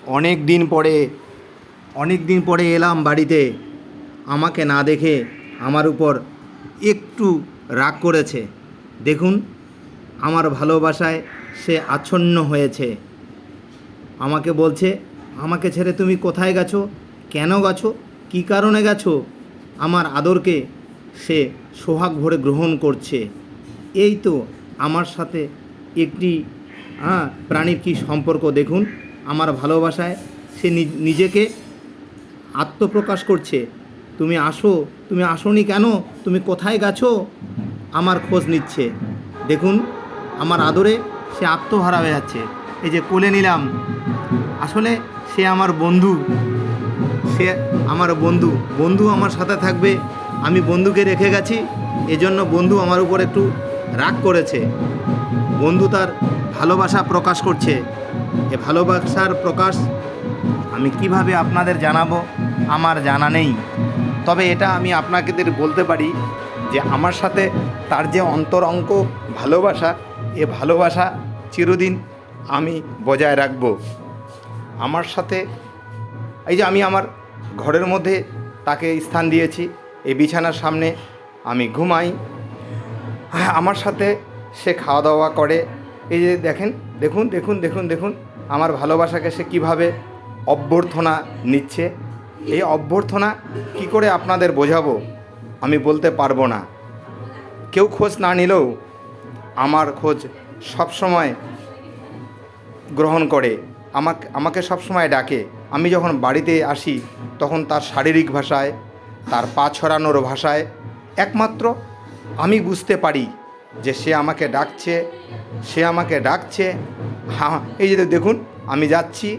অনেক দিন পরে এলাম বাড়িতে। আমাকে না দেখে আমার উপর একটু রাগ করেছে। দেখুন, আমার ভালোবাসায় সে আচ্ছন্ন হয়েছে। আমাকে বলছে, আমাকে ছেড়ে তুমি কোথায় গেছো, কেন গেছো, কী কারণে গেছো। আমার আদরকে সে সোহাগ ভরে গ্রহণ করছে। এই তো আমার সাথে একটি প্রাণীর কী সম্পর্ক দেখুন। আমার ভালোবাসায় সে নিজেকে আত্মপ্রকাশ করছে। তুমি আসো, তুমি আসোনি কেন, তুমি কোথায় গেছো, আমার খোঁজ নিচ্ছে। দেখুন, আমার আদরে সে আত্মহারা হয়ে যাচ্ছে। এই যে কোলে নিলাম, আসলে সে আমার বন্ধু। সে আমার বন্ধু, বন্ধু আমার সাথে থাকবে। আমি বন্ধুকে রেখে গেছি, এজন্য বন্ধু আমার উপর একটু রাগ করেছে। বন্ধু তার ভালোবাসা প্রকাশ করছে। এ ভালোবাসার প্রকাশ আমি কিভাবে আপনাদের জানাবো আমার জানা নেই। তবে এটা আমি আপনাদের বলতে পারি যে আমার সাথে তার যে অন্তরঙ্গ ভালোবাসা, এ ভালোবাসা চিরদিন আমি বজায় রাখব। আমার সাথে এই যে আমি আমার ঘরের মধ্যে তাকে স্থান দিয়েছি, এই বিছানার সামনে আমি ঘুমাই। আমার সাথে সে খাওয়া দাওয়া করে। এই যে দেখুন আমার ভালোবাসাকে সে কীভাবে অভ্যর্থনা নিচ্ছে। এই অভ্যর্থনা কি করে আপনাদের বোঝাবো আমি বলতে পারবো না। কেউ খোঁজ না নিলেও আমার খোঁজ সবসময় গ্রহণ করে, আমাকে সবসময় ডাকে। আমি যখন বাড়িতে আসি তখন তার শারীরিক ভাষায়, তার পা ছড়ানোর ভাষায় একমাত্র আমি বুঝতে পারি যে সে আমাকে ডাকছে। হ্যাঁ, এই যে দেখুন আমি যাচ্ছি।